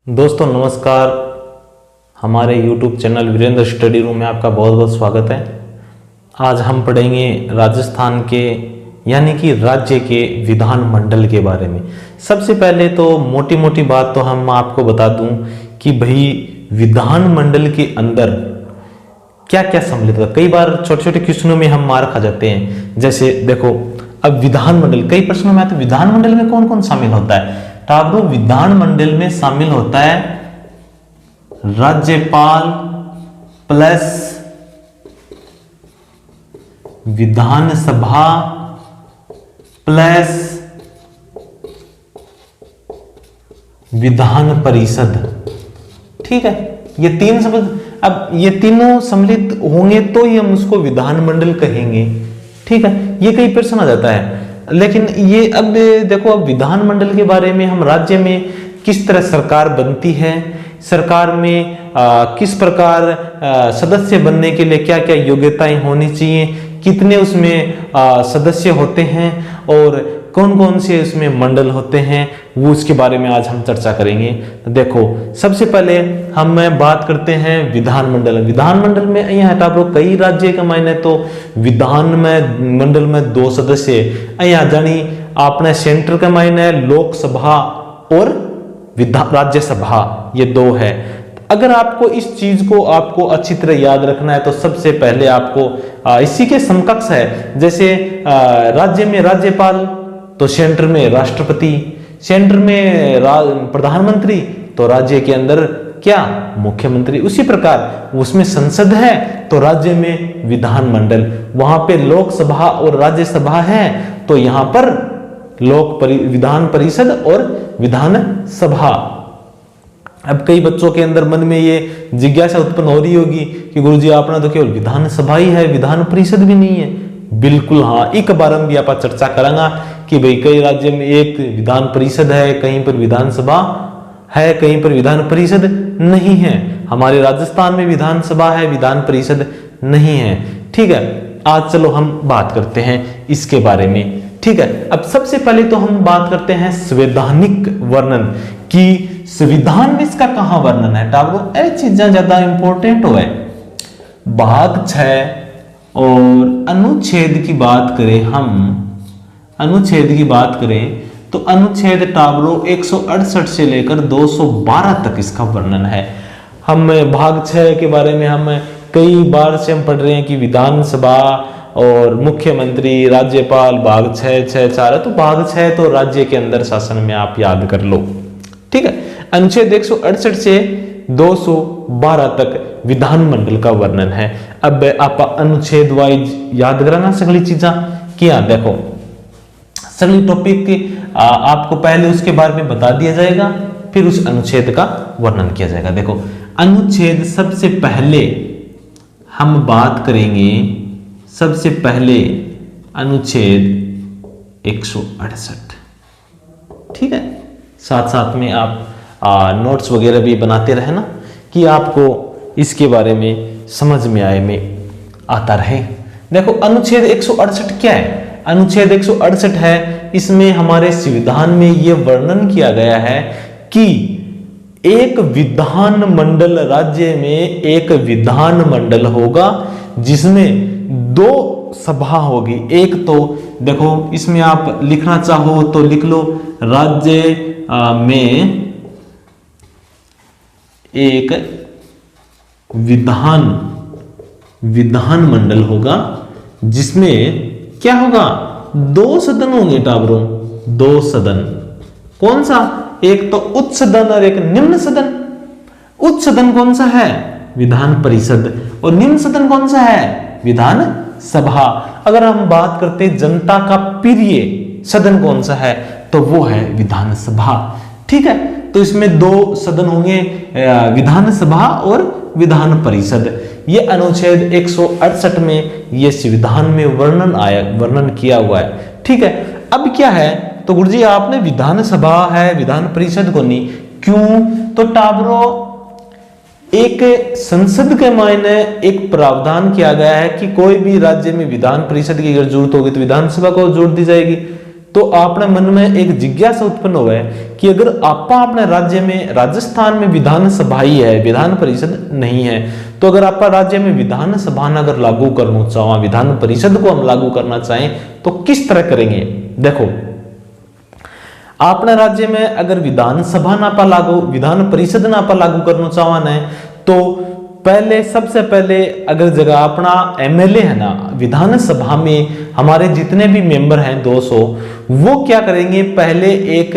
दोस्तों नमस्कार। हमारे YouTube channel Virendra study room में आपका बहुत बहुत स्वागत है। आज हम पढ़ेंगे राजस्थान के यानी कि राज्य के विधानमंडल के बारे में। सबसे पहले तो मोटी मोटी बात तो हम आपको बता दूं कि भाई विधानमंडल के अंदर क्या क्या सम्मिलित होता है। कई बार छोटे छोटे क्वेश्चनों में हम मार खा जाते हैं। जैसे देखो, अब विधानमंडल कई प्रश्नों में आता है, विधानमंडल में कौन कौन शामिल होता है। तो विधानमंडल में शामिल होता है राज्यपाल प्लस विधानसभा प्लस विधान परिषद। ठीक है, ये तीन शब्द, अब ये तीनों सम्मिलित होंगे तो ही हम उसको विधानमंडल कहेंगे। ठीक है, ये कई प्रश्न आ जाता है। लेकिन ये अब देखो, अब विधानमंडल के बारे में हम राज्य में किस तरह सरकार बनती है, सरकार में किस प्रकार सदस्य बनने के लिए क्या क्या योग्यताएं होनी चाहिए, कितने उसमें सदस्य होते हैं और कौन कौन से उसमें मंडल होते हैं, वो उसके बारे में आज हम चर्चा करेंगे। तो देखो, सबसे पहले हम बात करते हैं विधानमंडल। विधानमंडल में यहाँ टापरो कई राज्य का मायने तो विधानमंडल में 2 सदस्य यहाँ जानी आपने सेंटर का मायने लोकसभा और राज्यसभा, ये 2 है। अगर आपको इस चीज को आपको अच्छी तरह याद रखना है तो सबसे पहले आपको इसी के समकक्ष है। जैसे राज्य में राज्यपाल तो सेंटर में राष्ट्रपति, सेंटर में प्रधानमंत्री तो राज्य के अंदर क्या, मुख्यमंत्री। उसी प्रकार उसमें संसद है तो राज्य में विधानमंडल, वहां पे लोकसभा और राज्यसभा है तो यहां पर विधान परिषद और विधान सभा। अब कई बच्चों के अंदर मन में ये जिज्ञासा उत्पन्न हो रही होगी कि गुरुजी आपने तो केवल विधानसभा ही है, विधान परिषद भी नहीं है। बिल्कुल हाँ, एक बार हम भी आप चर्चा करेंगे कि भाई कई राज्य में एक विधान परिषद है, कहीं पर विधानसभा है, कहीं पर विधान परिषद नहीं है। हमारे राजस्थान में विधानसभा है, विधान परिषद नहीं है। ठीक है, आज चलो हम बात करते हैं इसके बारे में। ठीक है, अब सबसे पहले तो हम बात करते हैं संवैधानिक वर्णन कि संविधान में इसका कहां वर्णन है। टाबरो ये चीजें ज्यादा इंपॉर्टेंट हो है। भाग 6 और अनुच्छेद की बात करें, हम अनुच्छेद की बात करें तो अनुच्छेद टाबरो 168 से लेकर 212 तक इसका वर्णन है। हम भाग 6 के बारे में हम कई बार से हम पढ़ रहे हैं कि विधानसभा और मुख्यमंत्री, राज्यपाल, भाग 6 तो भाग 6 तो राज्य के अंदर शासन में आप याद कर लो। ठीक है, अनुच्छेद 168 से 212 तक विधानमंडल का वर्णन है। अब आप अनुच्छेद वाइज याद कराना सगली चीजा किया। देखो, सगली टॉपिक आपको पहले उसके बारे में बता दिया जाएगा, फिर उस अनुच्छेद का वर्णन किया जाएगा। देखो, अनुच्छेद सबसे पहले हम बात करेंगे, सबसे पहले अनुच्छेद 168। ठीक है, साथ साथ में आप नोट्स वगैरह भी बनाते रहे ना कि आपको इसके बारे में समझ में आए में आता रहे। देखो, अनुच्छेद 168 क्या है। अनुच्छेद 168 है, इसमें हमारे संविधान में यह वर्णन किया गया है कि एक विधानमंडल, राज्य में एक विधानमंडल होगा जिसमें 2 सभा होगी। एक तो देखो, इसमें आप लिखना चाहो तो लिख लो, राज्य में एक विधानमंडल होगा जिसमें क्या होगा, 2 सदन होंगे टाबरों, 2 सदन। कौन सा, एक तो उच्च सदन और एक निम्न सदन। उच्च सदन कौन सा है, विधान परिषद, और निम्न सदन कौन सा है, विधान सभा। अगर हम बात करते जनता का प्रिय सदन कौन सा है तो वो है विधानसभा। ठीक है, तो इसमें 2 सदन होंगे, विधानसभा और विधान परिषद। ये अनुच्छेद 168 में ये संविधान में वर्णन किया हुआ है। ठीक है, अब क्या है तो गुरुजी आपने विधानसभा है, विधान परिषद को नहीं, क्यों। तो टाबरो एक संसद के मायने एक प्रावधान किया गया है कि कोई भी राज्य में विधान परिषद की अगर जरूरत होगी तो विधानसभा को जरूरत दी जाएगी। तो अपने मन में एक जिज्ञासा उत्पन्न हुआ है कि अगर आपा अपने राज्य में, राजस्थान में विधानसभा ही है, विधान परिषद नहीं है, तो अगर आपका राज्य में विधानसभा अगर लागू करना चाहो, विधान परिषद को हम लागू करना चाहें तो किस तरह करेंगे। देखो, अपने राज्य में अगर विधानसभा ना पा लागू, विधान परिषद ना पा लागू करना चाहना है, तो पहले, सबसे पहले अगर जगह अपना एमएलए है ना, विधानसभा में हमारे जितने भी मेंबर हैं 200, वो क्या करेंगे, पहले एक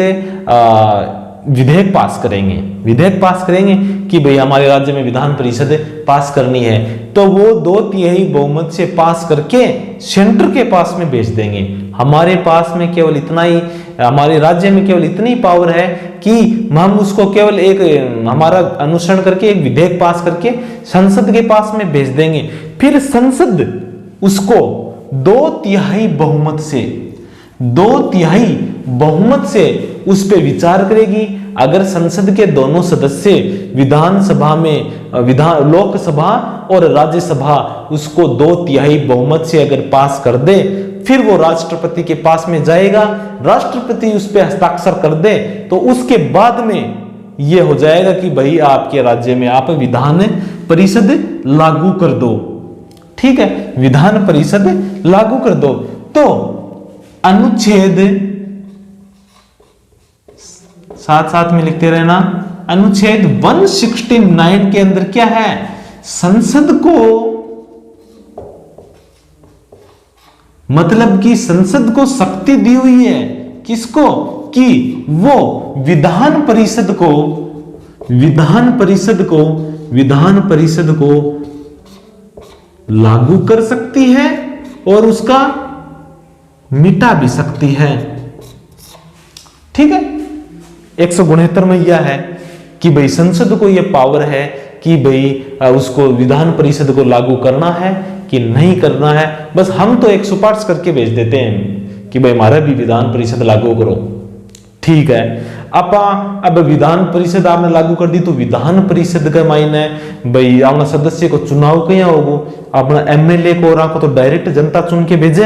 विधेयक पास करेंगे। विधेयक पास करेंगे कि भाई हमारे राज्य में विधान परिषद पास करनी है, तो वो 2/3 बहुमत से पास करके सेंटर के पास में भेज देंगे। हमारे पास में केवल इतना ही, हमारे राज्य में केवल इतनी पावर है कि हम उसको केवल एक हमारा अनुसरण करके एक विधेयक पास करके संसद के पास में भेज देंगे। फिर संसद उसको 2/3 बहुमत से उस पर विचार करेगी। अगर संसद के दोनों सदस्य विधानसभा में, लोकसभा और राज्यसभा उसको 2/3 बहुमत से अगर पास कर दे, फिर वो राष्ट्रपति के पास में जाएगा, राष्ट्रपति उस पर हस्ताक्षर कर दे, तो उसके बाद में ये हो जाएगा कि भाई आपके राज्य में आप विधान परिषद लागू कर दो। ठीक है, विधान परिषद लागू कर दो। तो अनुच्छेद, साथ साथ में लिखते रहना, अनुच्छेद 169 के अंदर क्या है, संसद को, मतलब कि संसद को शक्ति दी हुई है, किसको, कि वो विधान परिषद को लागू कर सकती है और उसका मिटा भी सकती है। ठीक है, 169 में यह है कि भाई संसद को यह पावर है कि भाई उसको विधान परिषद को लागू करना है कि नहीं करना है। बस हम तो 105 करके भेज देते हैं कि भाई हमारा भी विधान परिषद लागू करो। ठीक है, अब विधान परिषद आपने लागू कर दी, तो विधान परिषद का मायने भाई अपना सदस्य को चुनाव कहाँ होगो, अपना एमएलए को और तो डायरेक्ट जनता चुन के भेजे,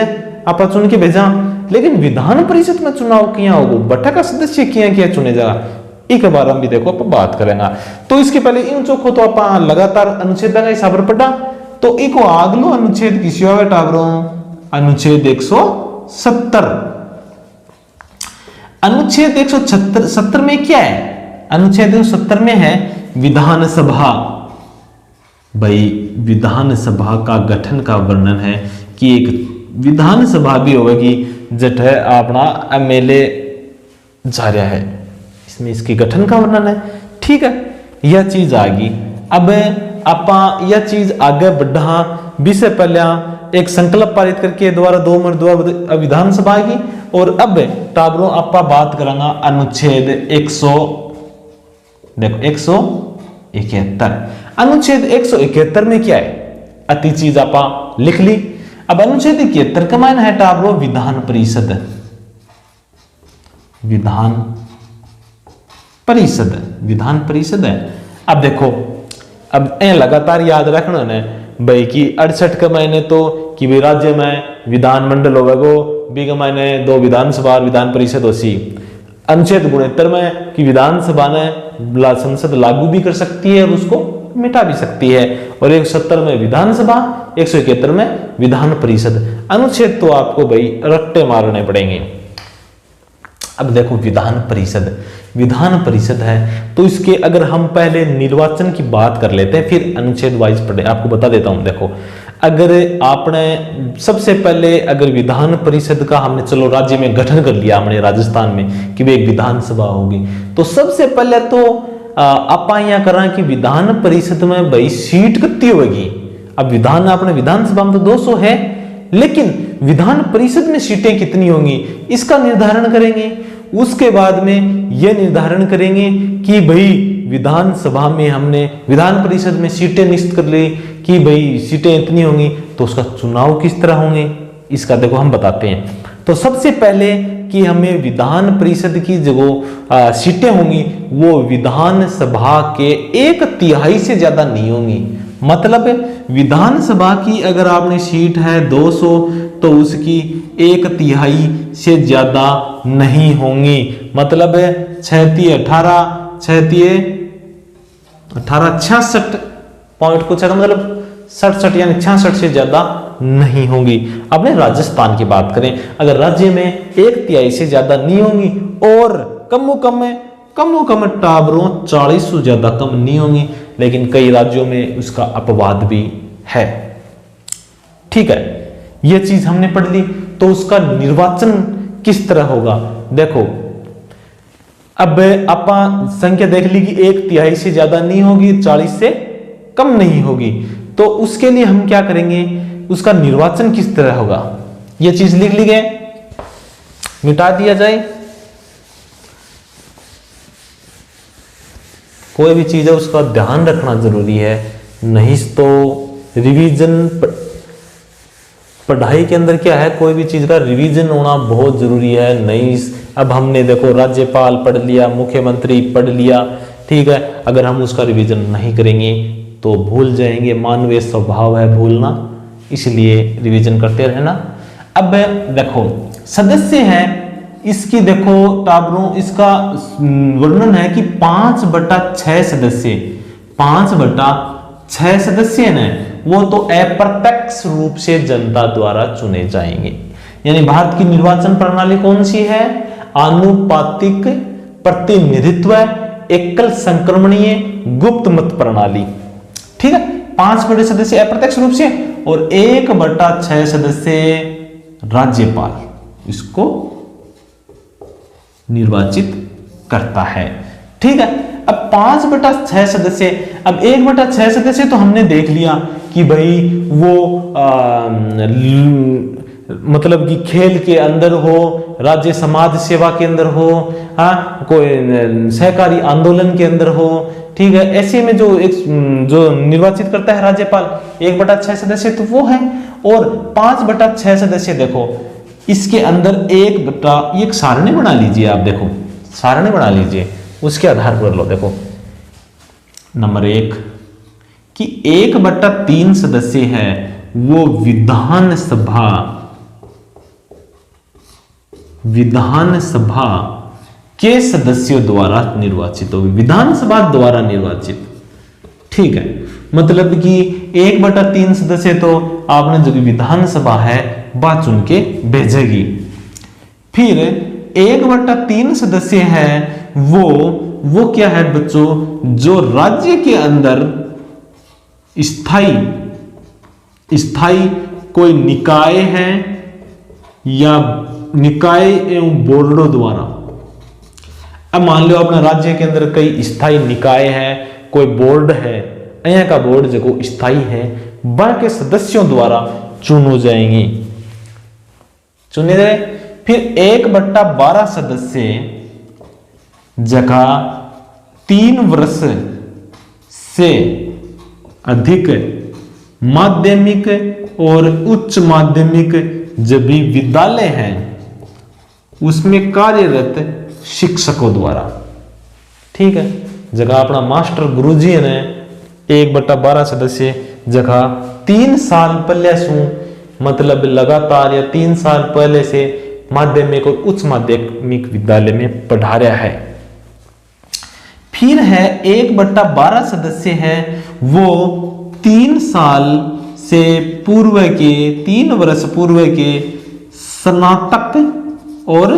आप चुन के भेजा, लेकिन विधान परिषद में चुनाव किया होगो, बटा का सदस्य किया चुने जाएगा, एक बार हम भी देखो आप बात करेंगे। तो इसके पहले इन चोखो तो आप लगातार अनुच्छेद का हिसाब पढ़ा, तो एक आगलो अनुच्छेद किसी टावरो, अनुच्छेद 170। अनुच्छेद 170 में क्या है, अनुच्छेद 170 में है विधानसभा। भाई विधानसभा का गठन का वर्णन है कि एक विधानसभा भी होगी जट है अपना एमएलए जा रहा है, इसमें इसके गठन का वर्णन है। ठीक है, यह चीज आ गई। अब आपा यह चीज आगे बढ़ा, विषय पहले एक संकल्प पारित करके द्वारा 2 मिनट विधानसभा की, और अब टाबरो आपा बात करेंगे अनुच्छेद 171। अनुच्छेद 171 में क्या है, अति चीज आपा लिख ली। अब अनुच्छेद 71 का मायना है टाबरो विधान परिषद, विधान परिषद है। अब देखो, अब ए लगातार याद रखना है भाई कि 68 के महीने तो कि भाई राज्य में विधानमंडल होगा, बी के महीने 2 विधानसभा और विधान परिषद होसी। अनुच्छेद 69 में कि विधानसभा ने संसद लागू भी कर सकती है और उसको मिटा भी सकती है, और 170 में विधानसभा, 171 में विधान परिषद। अनुच्छेद तो आपको भाई रट्टे मारने पड़ेंगे। अब देखो विधान परिषद है, तो इसके अगर हम पहले निर्वाचन की बात कर लेते हैं, फिर अनुच्छेद वाइज पढ़े, आपको बता देता हूं। देखो, अगर आपने सबसे पहले अगर विधान परिषद का हमने चलो राज्य में गठन कर लिया हमने राजस्थान में कि वे एक विधानसभा होगी, तो सबसे पहले तो आप यहाँ करा कि विधान परिषद में भाई सीट कितनी होगी। अब आपने विधानसभा में तो 200 है, लेकिन विधान परिषद में सीटें कितनी होंगी इसका निर्धारण करेंगे। उसके बाद में यह निर्धारण करेंगे कि भाई विधानसभा में हमने विधान परिषद में सीटें निश्चित कर ली कि भाई सीटें इतनी होंगी, तो उसका चुनाव किस तरह होंगे इसका देखो हम बताते हैं। तो सबसे पहले कि हमें विधान परिषद की जो सीटें होंगी वो विधानसभा के 1/3 से ज्यादा नहीं होंगी। मतलब विधानसभा की अगर आपने सीट है 200, तो उसकी 1/3 से ज्यादा नहीं होंगी। मतलब 6×18 66 पॉइंट कुछ है, तो मतलब 67 यानी 66 से ज्यादा नहीं होंगी। अपने राजस्थान की बात करें, अगर राज्य में 1/3 से ज्यादा नहीं होंगी और कम कम टावरों 40 से ज्यादा कम नहीं होंगी, लेकिन कई राज्यों में उसका अपवाद भी है। ठीक है, यह चीज हमने पढ़ ली। तो उसका निर्वाचन किस तरह होगा, देखो अब आप संख्या देख ली कि 1/3 से ज्यादा नहीं होगी, 40 से कम नहीं होगी। तो उसके लिए हम क्या करेंगे, उसका निर्वाचन किस तरह होगा, यह चीज लिख ली गई, मिटा दिया जाए। कोई भी चीज है उसका ध्यान रखना जरूरी है, नहीं तो रिवीजन पढ़ाई के अंदर क्या है, कोई भी चीज का रिवीजन होना बहुत जरूरी है। नहीं, अब हमने देखो राज्यपाल पढ़ लिया, मुख्यमंत्री पढ़ लिया, ठीक है, अगर हम उसका रिवीजन नहीं करेंगे तो भूल जाएंगे, मानवीय स्वभाव है भूलना, इसलिए रिवीजन करते रहना। अब देखो सदस्य है इसकी, देखो टावरों, इसका वर्णन है कि 5/6 सदस्य, 5/6 सदस्य हैं वो तो अप्रत्यक्ष रूप से जनता द्वारा चुने जाएंगे। यानी भारत की निर्वाचन प्रणाली कौन सी है, आनुपातिक प्रतिनिधित्व, एकल संक्रमणीय गुप्त मत प्रणाली। ठीक है, 5 सदस्य अप्रत्यक्ष रूप से और 1/6 सदस्य राज्यपाल इसको निर्वाचित करता है। ठीक है, अब 5/6 सदस्य, अब 1/6 सदस्य तो हमने देख लिया कि भाई वो मतलब कि खेल के अंदर हो, राज्य समाज सेवा के अंदर हो, हाँ कोई सहकारी आंदोलन के अंदर हो। ठीक है, ऐसे में जो निर्वाचित करता है राज्यपाल 1/6 सदस्य तो वो है। और 5/6 सदस्य देखो इसके अंदर एक सारणी बना लीजिए, आप देखो सारणी बना लीजिए, उसके आधार पर लो। देखो नंबर 1 कि 1/3 सदस्य है वो विधानसभा के सदस्यों द्वारा निर्वाचित होगी, विधानसभा द्वारा निर्वाचित। ठीक है, मतलब कि 1/3 सदस्य तो आपने जो विधानसभा है वह चुन के भेजेगी। फिर 1/3 सदस्य है वो क्या है बच्चों, जो राज्य के अंदर स्थायी कोई निकाय है या निकाय एवं बोर्डों द्वारा। अब मान लो अपना राज्य के अंदर कई स्थायी निकाय है, कोई बोर्ड है, यहाँ का बोर्ड जो स्थायी है वह के सदस्यों द्वारा चुने जाएंगी, चुने जाए। फिर 1/12 सदस्य जगह 3 वर्ष से अधिक माध्यमिक और उच्च माध्यमिक जब भी विद्यालय हैं उसमें कार्यरत शिक्षकों द्वारा। ठीक है, जगह अपना मास्टर गुरुजी ने 1/12 सदस्य जगह 3 साल पहले सु मतलब लगातार या 3 साल पहले से माध्यमिक और उच्च माध्यमिक विद्यालय में पढ़ा रहा है। फिर है 1/12 सदस्य है वो 3 साल से पूर्व के 3 वर्ष पूर्व के स्नातक और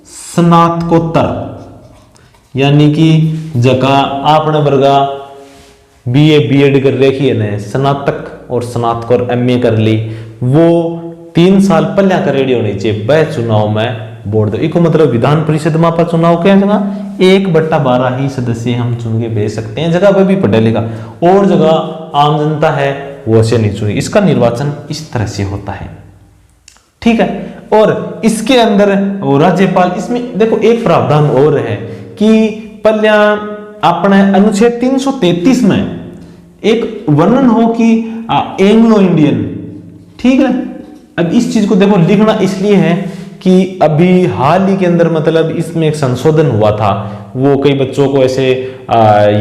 स्नातकोत्तर, यानी कि जगह आपने वर्गा BA BEd कर रखी है ना, स्नातक और स्नातक MA कर ली, वो 3 साल पहले कर रेडी होनी चाहिए वह चुनाव में बोर्ड दो। इको मतलब विधान परिषद में पर चुनाव क्या जगह 1/12 ही सदस्य हम चुन के भेज सकते हैं, जगह पे भी पढ़े लिखा, और जगह आम जनता है वो ऐसे नहीं चुनी। इसका निर्वाचन इस तरह से होता है। ठीक है, और इसके अंदर राज्यपाल, इसमें देखो एक प्रावधान और है कि पहले अपने अनुच्छेद 333 में एक वर्णन हो कि एंग्लो इंडियन। ठीक है, अब इस चीज को देखो लिखना इसलिए है कि अभी हाल ही के अंदर मतलब इसमें एक संशोधन हुआ था, वो कई बच्चों को ऐसे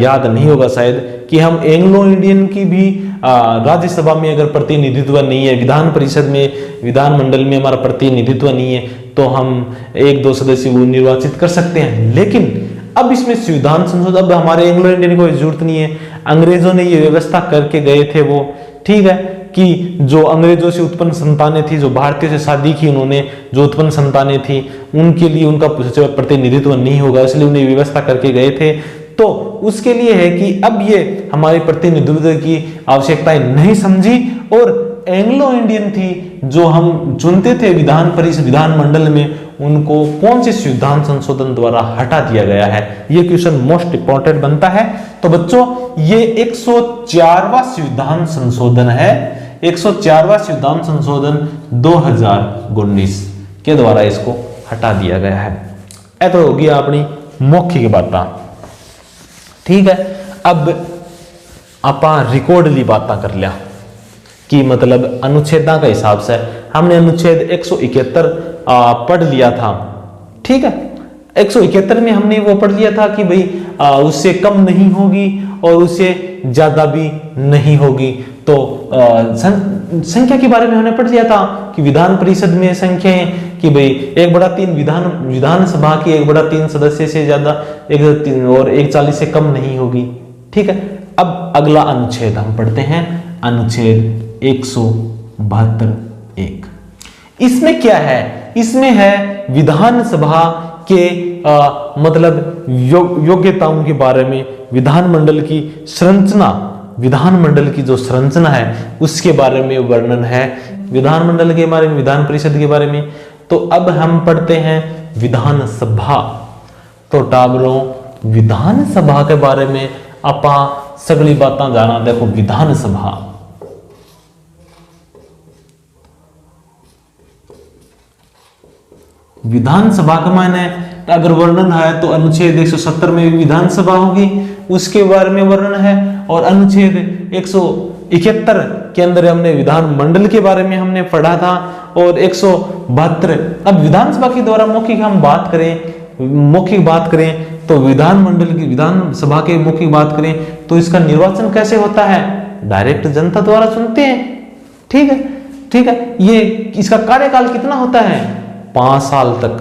याद नहीं होगा शायद, कि हम एंग्लो इंडियन की भी राज्यसभा में अगर प्रतिनिधित्व नहीं है, विधान परिषद में, विधानमंडल में हमारा प्रतिनिधित्व नहीं है, तो हम 1-2 सदस्य वो निर्वाचित कर सकते हैं। लेकिन अब इसमें संविधान संशोधन, अब हमारे एंग्लो इंडियन को जरूरत नहीं है, अंग्रेजों ने ये व्यवस्था करके गए थे वो, ठीक है, कि जो अंग्रेजों से उत्पन्न संतानें थी, जो भारतीयों से शादी की उन्होंने, जो उत्पन्न संतानें थी, उनके लिए उनका प्रतिनिधित्व नहीं होगा, इसलिए उन्हें व्यवस्था करके गए थे। तो उसके लिए है कि अब ये हमारे प्रतिनिधित्व की आवश्यकताएं नहीं समझी, और एंग्लो इंडियन थी जो हम चुनते थे विधान परिषद, विधानमंडल में, उनको कौन से संविधान संशोधन द्वारा हटा दिया गया है? ये क्वेश्चन मोस्ट इंपॉर्टेंट बनता है। तो बच्चों ये 104वां संविधान संशोधन है, 104वां संविधान संशोधन 2019 के द्वारा इसको हटा दिया गया है। ऐ तो होगी अपनी मौखिक बातें, ठीक है। अब आपा रिकॉर्डली बातें कर लिया कि मतलब अनुच्छेदा का हिसाब से हमने अनुच्छेद 171 पढ़ लिया था, ठीक है। 171 में हमने वो पढ़ लिया था कि भाई उससे कम नहीं होगी और उससे ज्यादा भी नहीं होगी। तो संख्या के बारे में हमने पढ़ लिया था कि विधान परिषद में संख्याएं कि भाई 1/3 विधानसभा की 1/3 सदस्य से ज्यादा 1/3 और 1/40 से कम नहीं होगी, ठीक है। अब अगला अनुच्छेद हम पढ़ते हैं, अनुच्छेद 172(1). इसमें क्या है? इसमें है विधानसभा के मतलब योग्यताओं के बारे में, विधानमंडल की संरचना, विधानमंडल की जो संरचना है उसके बारे में वर्णन है, विधानमंडल के बारे में, विधान परिषद के बारे में। तो अब हम पढ़ते हैं विधानसभा। तो टाबरों विधानसभा के बारे में आपा सगली बातें जाना। देखो विधानसभा, विधानसभा का मायने अगर वर्णन है तो अनुच्छेद 170 में विधानसभा होगी, उसके बारे में वर्णन है। और अनुच्छेद 171 के अंदर हमने विधानमंडल के बारे में हमने पढ़ा था। और 172 अब विधानसभा के द्वारा मौखिक हम बात करें, मौखिक बात करें तो विधानमंडल की, विधानसभा के मौखिक बात करें तो इसका निर्वाचन कैसे होता है? डायरेक्ट जनता द्वारा चुनते हैं, ठीक है, ठीक है। ये इसका कार्यकाल कितना होता है? 5 साल तक।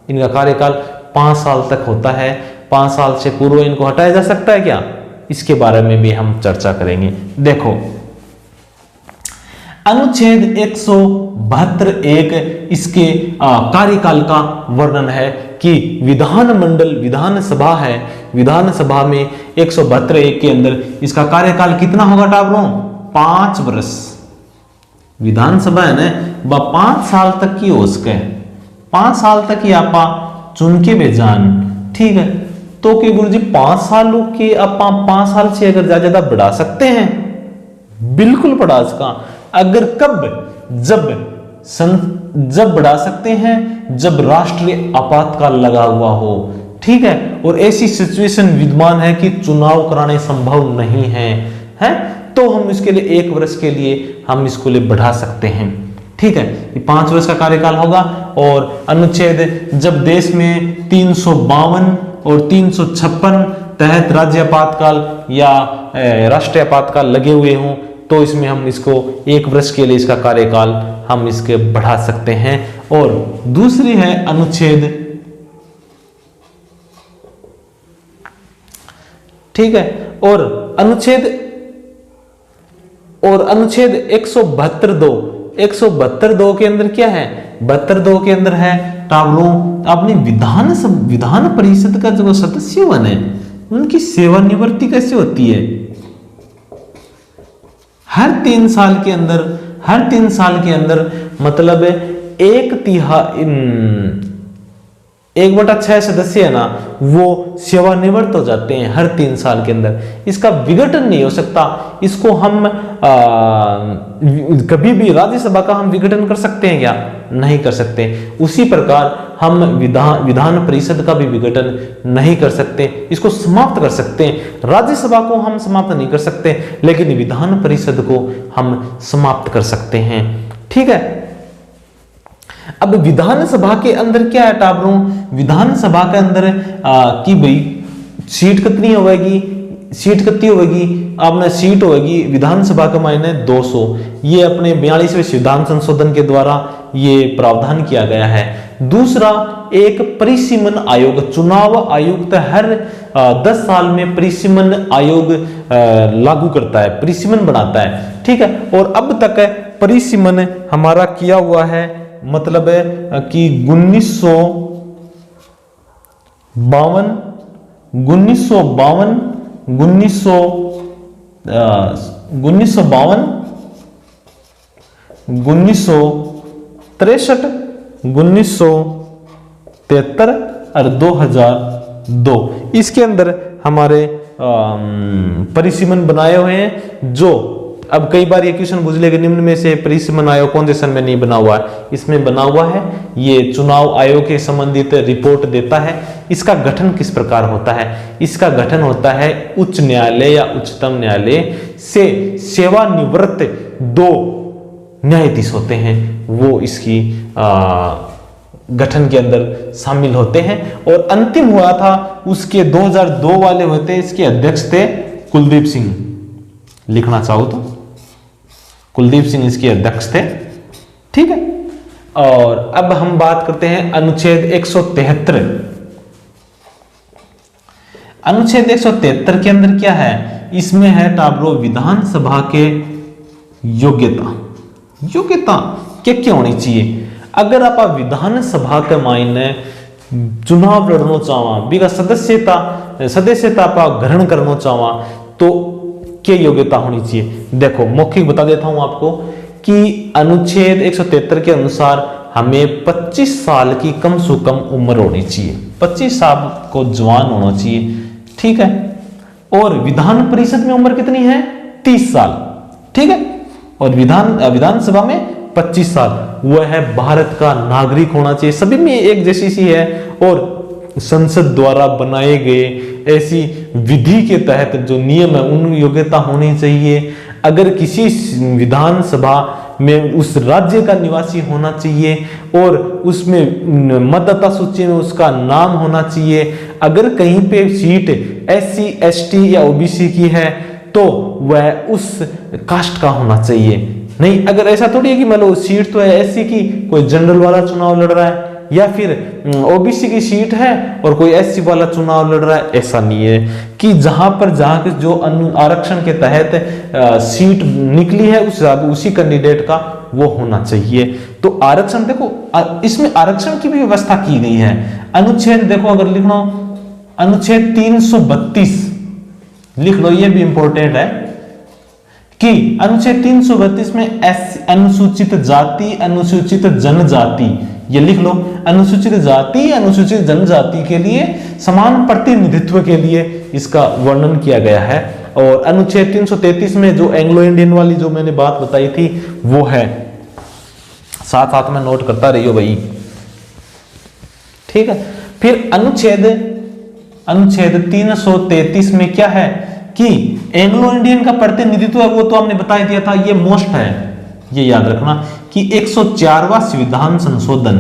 इनका कार्यकाल 5 साल तक होता है। 5 साल से पूर्व इनको हटाया जा सकता है क्या? इसके बारे में भी हम चर्चा करेंगे। देखो अनुच्छेद 172(1) इसके कार्यकाल का वर्णन है कि विधानमंडल, विधानसभा है, विधानसभा में 172(1) के अंदर इसका कार्यकाल कितना होगा टाबरों? 5 वर्ष। विधानसभा है ना, वह 5 साल तक की हो सके, 5 साल तक ही आपा चुन के भेजान, ठीक है। तो कि गुरुजी 5 सालों के आपा 5 साल से अगर ज्यादा बढ़ा सकते हैं? बिल्कुल बढ़ा सका। अगर कब? जब बढ़ा सकते हैं जब राष्ट्रीय आपातकाल लगा हुआ हो, ठीक है, और ऐसी सिचुएशन विद्यमान है कि चुनाव कराने संभव नहीं है, हैं? तो हम इसके लिए 1 वर्ष के लिए हम इसको लिए बढ़ा सकते हैं, ठीक है। 5 वर्ष का कार्यकाल होगा। और अनुच्छेद जब देश में 352 और 356 तहत राज्य आपातकाल या राष्ट्रीय आपातकाल लगे हुए हों तो इसमें हम इसको 1 वर्ष के लिए इसका कार्यकाल हम इसके बढ़ा सकते हैं। और दूसरी है अनुच्छेद, ठीक है, और अनुच्छेद 172(2), 172(2) के अंदर क्या है? 72(2) के अंदर है टावरों अपनी विधान परिषद का जो सदस्य बने उनकी सेवानिवृत्ति कैसे होती है? हर 3 साल के अंदर मतलब 1/6 सदस्य है ना, वो सेवानिवृत्त हो जाते हैं हर 3 साल के अंदर। इसका विघटन नहीं हो सकता। इसको हम कभी भी राज्यसभा का हम विघटन कर सकते हैं क्या? नहीं कर सकते। उसी प्रकार हम विधान परिषद का भी विघटन नहीं कर सकते, इसको समाप्त कर सकते हैं। राज्यसभा को हम समाप्त नहीं कर सकते, लेकिन विधान परिषद को हम समाप्त कर सकते हैं, ठीक है। अब विधानसभा के अंदर क्या है टाबरों? विधानसभा के अंदर की भाई सीट कितनी होगी? सीट कितनी होगी, आपने सीट होगी विधानसभा का मायने 200। ये अपने 42वें संविधान संशोधन के द्वारा ये प्रावधान किया गया है। दूसरा, एक परिसीमन आयोग, चुनाव आयुक्त हर 10 साल में परिसीमन आयोग लागू करता है, परिसीमन बनाता है, ठीक है। और अब तक परिसीमन हमारा किया हुआ है, मतलब कि 1952 1963, 1973 और 2002 इसके अंदर हमारे परिसीमन बनाए हुए हैं। जो अब कई बार ये क्वेश्चन पूछ लेगा निम्न में से परिसीमन आयोग कौन से सन में नहीं बना हुआ है, इसमें बना हुआ है। ये चुनाव आयोग के संबंधित रिपोर्ट देता है। इसका गठन किस प्रकार होता है, इसका गठन होता है उच्च न्यायालय या उच्चतम न्यायालय से सेवानिवृत्त 2 न्यायाधीश होते हैं, वो इसकी गठन के अंदर शामिल होते हैं। और अंतिम हुआ था उसके 2002 वाले होते, इसके अध्यक्ष थे कुलदीप सिंह, लिखना चाहो तो कुलदीप सिंह इसके अध्यक्ष थे, ठीक है। और अब हम बात करते हैं अनुच्छेद 173। अनुच्छेद 173 के अंदर क्या है, इसमें है टाब्रो विधानसभा के योग्यता क्या होनी चाहिए। अगर आप विधानसभा के मायने चुनाव लड़ना चाहवा, बिका सदस्यता आप ग्रहण करना चाहवा तो क्या योग्यता होनी चाहिए। देखो मौखिक बता देता हूं आपको कि अनुच्छेद 173 के अनुसार हमें 25 साल की कम से कम उम्र होनी चाहिए, 25 साल को जवान होना चाहिए, ठीक है। और विधान परिषद में उम्र कितनी है, 30 साल, ठीक है। और विधानसभा में 25 साल। वह है भारत का नागरिक होना चाहिए, सभी में एक जैसी सी है। और संसद द्वारा बनाए गए ऐसी विधि के तहत जो नियम है उन योग्यता होनी चाहिए। अगर किसी विधानसभा में उस राज्य का निवासी होना चाहिए और उसमें मतदाता सूची में उसका नाम होना चाहिए। अगर कहीं पे सीट SC ST या OBC की है तो वह उस कास्ट का होना चाहिए। नहीं, अगर ऐसा थोड़ी है कि मतलब सीट तो है SC की, कोई जनरल वाला चुनाव लड़ रहा है, या फिर OBC की सीट है और कोई SC वाला चुनाव लड़ रहा है, ऐसा नहीं है। कि जहां जो आरक्षण के तहत सीट निकली है उसी कैंडिडेट का वो होना चाहिए। तो आरक्षण देखो, इसमें आरक्षण की भी व्यवस्था की गई है। अनुच्छेद देखो, अगर लिखना अनुच्छेद 332 लिख लो, ये भी इंपॉर्टेंट है कि अनुच्छेद 332 में अनुसूचित जाति, अनुसूचित जनजाति, ये लिख लो, अनुसूचित जाति, अनुसूचित जनजाति के लिए समान प्रतिनिधित्व के लिए इसका वर्णन किया गया है। और अनुच्छेद 333 में जो एंग्लो इंडियन वाली जो मैंने बात बताई थी वो है, साथ साथ में नोट करता रहियो भाई, ठीक है। फिर अनुच्छेद 333 में क्या है कि एंग्लो इंडियन का प्रतिनिधित्व है, वो तो हमने बता दिया था, ये मोस्ट है, ये याद रखना कि 104वां संविधान संशोधन,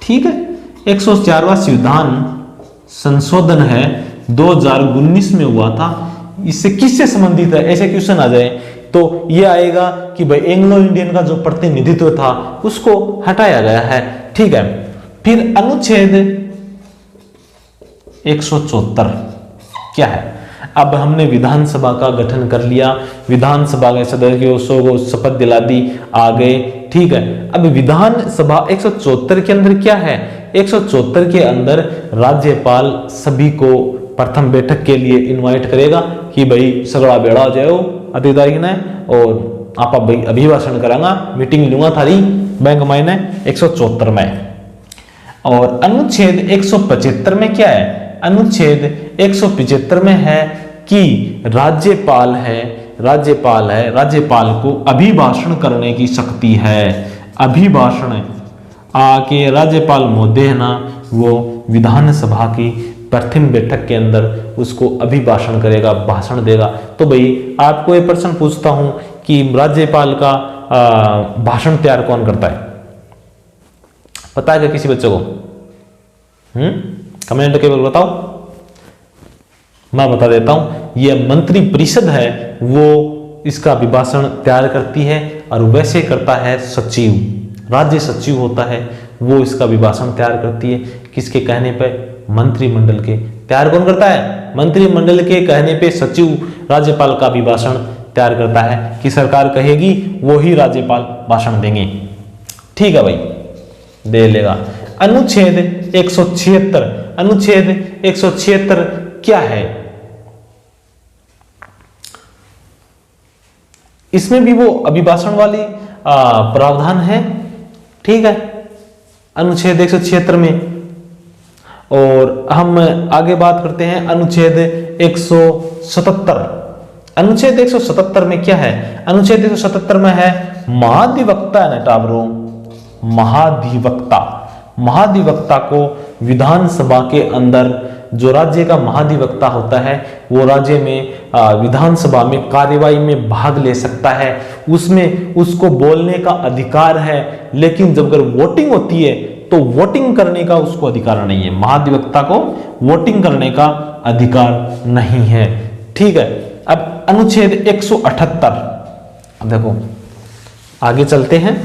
ठीक है, 104वां संविधान संशोधन है 2019 में हुआ था। इससे किससे संबंधित है, ऐसे क्वेश्चन आ जाए तो ये आएगा कि भाई एंग्लो इंडियन का जो प्रतिनिधित्व था उसको हटाया गया है, ठीक है। फिर अनुच्छेद 174 क्या है, अब हमने विधानसभा का गठन कर लिया, विधानसभा के सदस्यों को शपथ दिला दी, आ गए, ठीक है। अब विधानसभा 174 के अंदर क्या है, 174 के अंदर राज्यपाल सभी को प्रथम बैठक के लिए इनवाइट करेगा कि भाई सगड़ा बेड़ा हो जाओ अतिथि ने, और आप अभिभाषण करांगा, मीटिंग लूंगा थारी बैंक मायने 174 में। और अनुच्छेद 175 में क्या है, अनुच्छेद 175 में है कि राज्यपाल है, राज्यपाल को अभिभाषण करने की शक्ति है। अभिभाषण आके राज्यपाल महोदय है ना, वो विधानसभा की प्रथम बैठक के अंदर उसको अभिभाषण करेगा, भाषण देगा। तो भाई आपको ये प्रश्न पूछता हूं कि राज्यपाल का भाषण तैयार कौन करता है, पता है क्या किसी बच्चे को? कमेंट के बताओ। मैं बता देता हूं, यह मंत्री परिषद है वो इसका अभिभाषण तैयार करती है, और वैसे करता है सचिव, राज्य सचिव होता है वो इसका अभिभाषण तैयार करती है। किसके कहने पर? मंत्रिमंडल के। तैयार कौन करता है? मंत्रिमंडल के कहने पे सचिव राज्यपाल का अभिभाषण तैयार करता है, कि सरकार कहेगी वो ही राज्यपाल भाषण देंगे। ठीक है भाई, दे लेगा। अनुच्छेद 176, अनुच्छेद 176 क्या है? इसमें भी वो अभिभाषण वाली प्रावधान है। ठीक है, अनुच्छेद 176 में। और हम आगे बात करते हैं अनुच्छेद 177। अनुच्छेद 177 में क्या है? अनुच्छेद 177 में है महाधिवक्ता है ना टाबरो, महाधिवक्ता। महाधिवक्ता को विधानसभा के अंदर, जो राज्य का महाधिवक्ता होता है वो राज्य में विधानसभा में कार्यवाही में भाग ले सकता है, उसमें उसको बोलने का अधिकार है। लेकिन जब अगर वोटिंग होती है तो वोटिंग करने का उसको अधिकार नहीं है। महाधिवक्ता को वोटिंग करने का अधिकार नहीं है। ठीक है, अब अनुच्छेद 178, अब देखो आगे चलते हैं।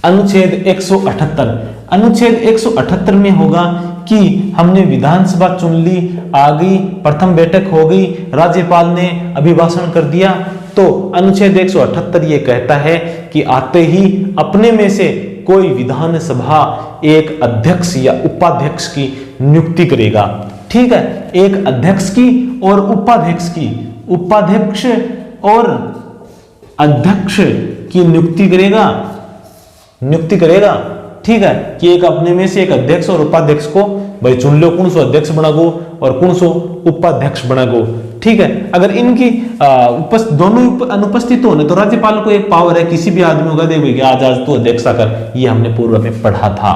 अनुच्छेद 178, अनुच्छेद 178 में होगा कि हमने विधानसभा चुन ली, आ गई, प्रथम बैठक हो गई, राज्यपाल ने अभिभाषण कर दिया, तो अनुच्छेद 178 ये कहता है कि आते ही अपने में से कोई विधानसभा एक अध्यक्ष या उपाध्यक्ष की नियुक्ति करेगा। ठीक है, एक अध्यक्ष की और उपाध्यक्ष की, उपाध्यक्ष और अध्यक्ष की नियुक्ति करेगा। ठीक है, कि एक अपने में से एक अध्यक्ष और उपाध्यक्ष को भाई चुन लो, कौन सो अध्यक्ष बनागो और कौन सो उपाध्यक्ष बनागो। ठीक है, अगर इनकी दोनों अनुपस्थित हो तो राज्यपाल को एक पावर है, किसी भी आदमी को दे भैया आज तू अध्यक्ष आकर, ये हमने पूर्व में पढ़ा था।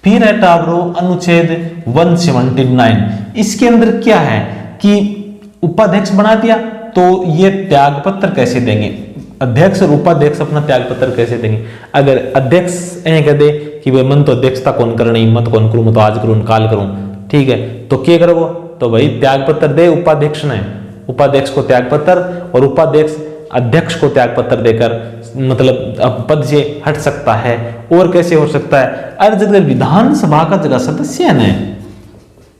फिर है टाबरो अनुच्छेद 179। इसके अंदर क्या है कि उपाध्यक्ष बना दिया तो ये त्यागपत्र कैसे देंगे? अध्यक्ष और उपाध्यक्ष अपना त्यागपत्र कैसे देंगे? अगर अध्यक्ष कह दे कि भाई मन तो अध्यक्षता कौन करनी, मत कौन करूं, मैं तो आज करूं काल करूं, ठीक है, तो क्या करोगे? तो भाई त्यागपत्र दे उपाध्यक्ष ने, उपाध्यक्ष को त्यागपत्र, और उपाध्यक्ष अध्यक्ष को त्यागपत्र देकर मतलब पद से हट सकता है। और कैसे हो सकता है? अरे जब विधानसभा का जगह सदस्य है न,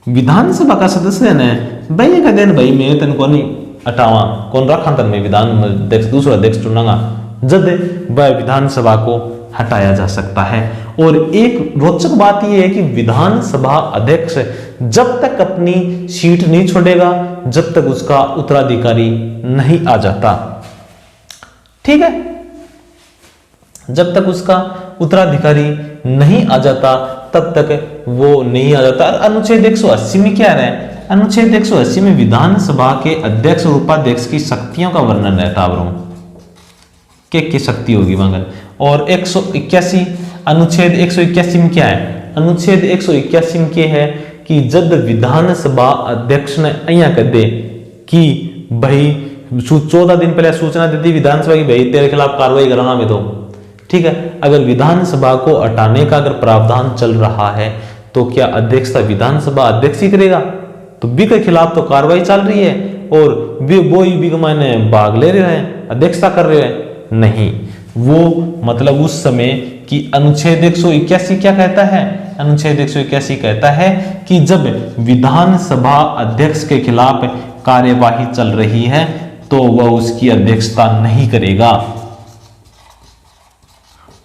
विधानसभा का सदस्य है न, भाई कहते हैं भाई मैं तेन को नहीं हटावा, कौन रखा तन में विधान अध्यक्ष, दूसरा अध्यक्ष चुनागा, जब वह विधानसभा को हटाया जा सकता है। और एक रोचक बात यह है कि विधानसभा अध्यक्ष जब तक अपनी सीट नहीं छोड़ेगा जब तक उसका उत्तराधिकारी नहीं आ जाता। ठीक है, जब तक उसका उत्तराधिकारी नहीं आ जाता तब तक वो नहीं आ जाता। अनुच्छेद 180 में क्या है? अनुच्छेद 180 में विधानसभा के अध्यक्ष और उपाध्यक्ष की शक्तियों का वर्णन है। टावरों की शक्ति होगी मगर। और 181 अनुच्छेद 181 में क्या है? अनुच्छेद 181 में क्या है कि जब विधानसभा अध्यक्ष ने अया कर दे कि भाई 14 दिन पहले सूचना देती विधानसभा की भाई तेरे खिलाफ कार्रवाई कराना में तो, ठीक है, अगर विधानसभा को हटाने का अगर प्रावधान चल रहा है तो क्या अध्यक्षता विधानसभा अध्यक्ष ही करेगा? तो बी के खिलाफ तो कार्रवाई चल रही है और वो बी के मायने भाग ले रहे हैं, अध्यक्षता कर रहे हैं, नहीं। वो मतलब उस समय कि अनुच्छेद 181 क्या कहता है? अनुच्छेद 181 कहता है कि जब विधानसभा अध्यक्ष के खिलाफ कार्यवाही चल रही है तो वह उसकी अध्यक्षता नहीं करेगा।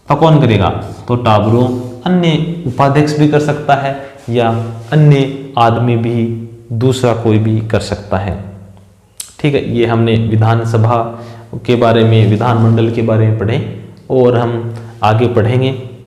तो कौन करेगा? तो टाबरों अन्य उपाध्यक्ष भी कर सकता है या अन्य आदमी भी, दूसरा कोई भी कर सकता है। ठीक है, ये हमने विधानसभा के बारे में, विधानमंडल के बारे में पढ़े और हम आगे पढ़ेंगे।